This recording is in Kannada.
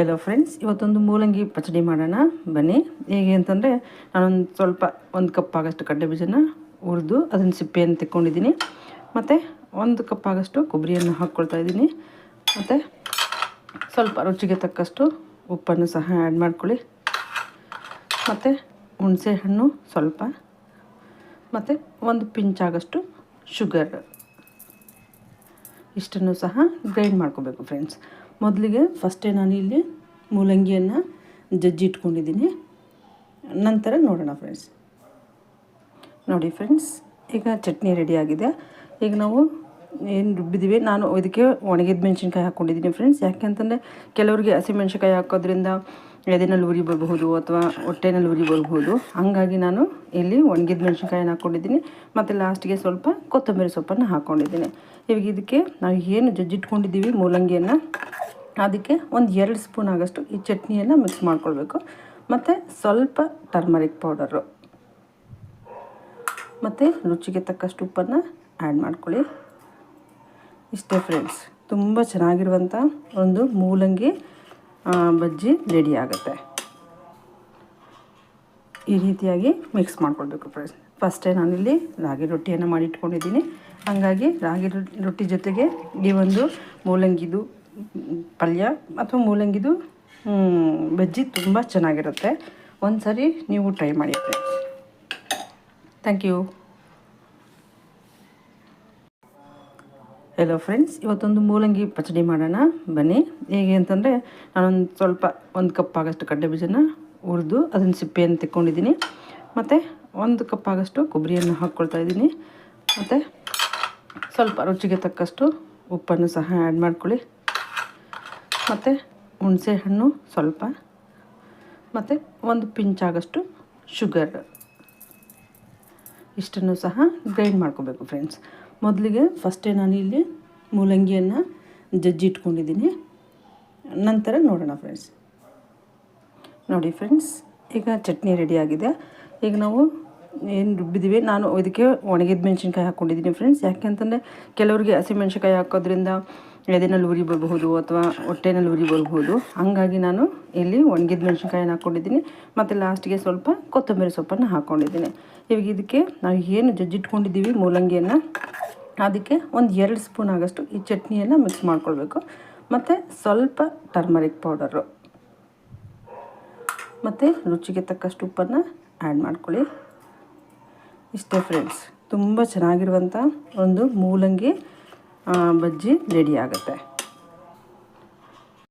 ಹೆಲೋ ಫ್ರೆಂಡ್ಸ್, ಇವತ್ತೊಂದು ಮೂಲಂಗಿ ಪಚಡಿ ಮಾಡೋಣ ಬನ್ನಿ. ಹೇಗೆ ಅಂತಂದರೆ ಒಂದು ಕಪ್ ಆಗೋಷ್ಟು ಕಡಲೆ ಬೀಜನ ಹುರಿದು ಅದನ್ನು ಸಿಪ್ಪೆಯನ್ನು ತೆಕ್ಕೊಂಡಿದ್ದೀನಿ. ಮತ್ತು 1 ಕಪ್ ಆಗೋಷ್ಟು ಕೊಬ್ಬರಿಯನ್ನು ಹಾಕ್ಕೊಳ್ತಾ ಇದ್ದೀನಿ. ಮತ್ತು ಸ್ವಲ್ಪ ರುಚಿಗೆ ತಕ್ಕಷ್ಟು ಉಪ್ಪನ್ನು ಸಹ ಆ್ಯಡ್ ಮಾಡ್ಕೊಳ್ಳಿ. ಮತ್ತು ಹುಣಸೆ ಹಣ್ಣು ಸ್ವಲ್ಪ, ಮತ್ತು 1 ಪಿಂಚ್ ಆಗೋಷ್ಟು ಶುಗರ್, ಇಷ್ಟನ್ನು ಸಹ ಗ್ರೈಂಡ್ ಮಾಡ್ಕೋಬೇಕು ಫ್ರೆಂಡ್ಸ್. ಮೊದಲಿಗೆ ಫಸ್ಟೇ ನಾನು ಇಲ್ಲಿ ಮೂಲಂಗಿಯನ್ನು ಜಜ್ಜಿ ಇಟ್ಕೊಂಡಿದ್ದೀನಿ. ನಂತರ ನೋಡೋಣ ಫ್ರೆಂಡ್ಸ್. ನೋಡಿ ಫ್ರೆಂಡ್ಸ್, ಈಗ ಚಟ್ನಿ ರೆಡಿಯಾಗಿದೆ. ಈಗ ನಾವು ಏನು ರುಬ್ಬಿದ್ದೀವಿ, ನಾನು ಇದಕ್ಕೆ ಒಣಗಿದ ಮೆಣಸಿನ್ಕಾಯಿ ಹಾಕ್ಕೊಂಡಿದ್ದೀನಿ ಫ್ರೆಂಡ್ಸ್. ಯಾಕೆಂತಂದರೆ ಕೆಲವರಿಗೆ ಹಸಿಮೆಣ್ಸಿನ್ಕಾಯಿ ಹಾಕೋದ್ರಿಂದ ಎದೆನಲ್ಲಿ ಉರಿ ಬರಬಹುದು ಅಥವಾ ಹೊಟ್ಟೆನಲ್ಲಿ ಉರಿ ಬರಬಹುದು. ಹಾಗಾಗಿ ನಾನು ಇಲ್ಲಿ ಒಣಗಿದ ಮೆಣಸಿನ್ಕಾಯನ್ನು ಹಾಕ್ಕೊಂಡಿದ್ದೀನಿ. ಮತ್ತು ಲಾಸ್ಟಿಗೆ ಸ್ವಲ್ಪ ಕೊತ್ತಂಬರಿ ಸೊಪ್ಪನ್ನು ಹಾಕ್ಕೊಂಡಿದ್ದೀನಿ. ಇವಾಗ ಇದಕ್ಕೆ ನಾವು ಏನು ಜಜ್ಜಿಟ್ಕೊಂಡಿದ್ದೀವಿ ಮೂಲಂಗಿಯನ್ನು, ಅದಕ್ಕೆ 2 ಸ್ಪೂನ್ ಆಗೋಷ್ಟು ಈ ಚಟ್ನಿಯನ್ನು ಮಿಕ್ಸ್ ಮಾಡ್ಕೊಳ್ಬೇಕು. ಮತ್ತು ಸ್ವಲ್ಪ ಟರ್ಮರಿಕ್ ಪೌಡರು, ಮತ್ತು ರುಚಿಗೆ ತಕ್ಕಷ್ಟು ಉಪ್ಪನ್ನು ಆ್ಯಡ್ ಮಾಡ್ಕೊಳ್ಳಿ. ಇಷ್ಟೇ ಫ್ರೆಂಡ್ಸ್, ತುಂಬ ಚೆನ್ನಾಗಿರುವಂಥ ಒಂದು ಮೂಲಂಗಿ ಬಜ್ಜಿ ರೆಡಿ ಆಗುತ್ತೆ. ಈ ರೀತಿಯಾಗಿ ಮಿಕ್ಸ್ ಮಾಡ್ಕೊಳ್ಬೇಕು ಫ್ರೆಂಡ್ಸ್. ಫಸ್ಟೇ ನಾನಿಲ್ಲಿ ರಾಗಿ ರೊಟ್ಟಿಯನ್ನು ಮಾಡಿಟ್ಕೊಂಡಿದ್ದೀನಿ. ಹಾಗಾಗಿ ರಾಗಿ ರೊಟ್ಟಿ ಜೊತೆಗೆ ಈ ಒಂದು ಮೂಲಂಗಿದು ಪಲ್ಯ ಅಥವಾ ಮೂಲಂಗಿದು ಬಜ್ಜಿ ತುಂಬ ಚೆನ್ನಾಗಿರುತ್ತೆ. ಒಂದು ಸರಿ ನೀವು ಟ್ರೈ ಮಾಡಿ friends. Thank you. Hello friends, ಇವತ್ತೊಂದು ಮೂಲಂಗಿ ಪಚಡಿ ಮಾಡೋಣ ಬನ್ನಿ. ಹೇಗೆ ಅಂತಂದರೆ ಒಂದು ಕಪ್ ಆಗೋಷ್ಟು ಕಡಲೆ ಬೀಜನ ಹುರಿದು ಅದನ್ನು ಸಿಪ್ಪೆಯನ್ನು ತೆಕ್ಕೊಂಡಿದ್ದೀನಿ. ಮತ್ತು 1 ಕಪ್ ಆಗೋಷ್ಟು ಕೊಬ್ಬರಿಯನ್ನು ಹಾಕ್ಕೊಳ್ತಾ ಇದ್ದೀನಿ. ಮತ್ತು ಸ್ವಲ್ಪ ರುಚಿಗೆ ತಕ್ಕಷ್ಟು ಉಪ್ಪನ್ನು ಸಹ ಆ್ಯಡ್ ಮಾಡ್ಕೊಳ್ಳಿ. ಮತ್ತು ಹುಣಸೆ ಹಣ್ಣು ಸ್ವಲ್ಪ, ಮತ್ತು 1 ಪಿಂಚ್ ಆಗೋಷ್ಟು ಶುಗರ್, ಇಷ್ಟನ್ನು ಸಹ ಗ್ರೈಂಡ್ ಮಾಡ್ಕೋಬೇಕು ಫ್ರೆಂಡ್ಸ್. ಮೊದಲಿಗೆ ಫಸ್ಟೇ ನಾನು ಇಲ್ಲಿ ಮೂಲಂಗಿಯನ್ನು ಜಜ್ಜಿ ಇಟ್ಕೊಂಡಿದ್ದೀನಿ. ನಂತರ ನೋಡೋಣ ಫ್ರೆಂಡ್ಸ್. ನೋಡಿ ಫ್ರೆಂಡ್ಸ್, ಈಗ ಚಟ್ನಿ ರೆಡಿಯಾಗಿದೆ. ಈಗ ನಾವು ಏನು ರುಬ್ಬಿದ್ದೀವಿ, ನಾನು ಇದಕ್ಕೆ ಒಣಗಿದ ಮೆಣಸಿನ್ಕಾಯಿ ಹಾಕ್ಕೊಂಡಿದ್ದೀನಿ ಫ್ರೆಂಡ್ಸ್. ಯಾಕೆಂತಂದರೆ ಕೆಲವರಿಗೆ ಹಸಿಮೆಣ್ಸಿನ್ಕಾಯಿ ಹಾಕೋದ್ರಿಂದ ಎದೆನಲ್ಲಿ ಉರಿ ಬರಬಹುದು ಅಥವಾ ಹೊಟ್ಟೆನಲ್ಲಿ ಉರಿ ಬರಬಹುದು. ಹಾಗಾಗಿ ನಾನು ಇಲ್ಲಿ ಒಣಗಿದ ಮೆಣಸಿನ್ಕಾಯನ್ನು ಹಾಕ್ಕೊಂಡಿದ್ದೀನಿ. ಮತ್ತು ಲಾಸ್ಟಿಗೆ ಸ್ವಲ್ಪ ಕೊತ್ತಂಬರಿ ಸೊಪ್ಪನ್ನು ಹಾಕ್ಕೊಂಡಿದ್ದೀನಿ. ಇವಾಗ ಇದಕ್ಕೆ ನಾವು ಏನು ಜಜ್ಜಿಟ್ಕೊಂಡಿದ್ದೀವಿ ಮೂಲಂಗಿಯನ್ನು, ಅದಕ್ಕೆ 2 ಸ್ಪೂನ್ ಆಗೋಷ್ಟು ಈ ಚಟ್ನಿಯನ್ನು ಮಿಕ್ಸ್ ಮಾಡ್ಕೊಳ್ಬೇಕು. ಮತ್ತು ಸ್ವಲ್ಪ ಟರ್ಮರಿಕ್ ಪೌಡರು, ಮತ್ತು ರುಚಿಗೆ ತಕ್ಕಷ್ಟು ಉಪ್ಪನ್ನು ಆ್ಯಡ್ ಮಾಡ್ಕೊಳ್ಳಿ. ಇಷ್ಟೇ ಫ್ರೆಂಡ್ಸ್, ತುಂಬ ಚೆನ್ನಾಗಿರುವಂಥ ಒಂದು ಮೂಲಂಗಿ ಬಜ್ಜಿ ರೆಡಿ ಆಗುತ್ತೆ.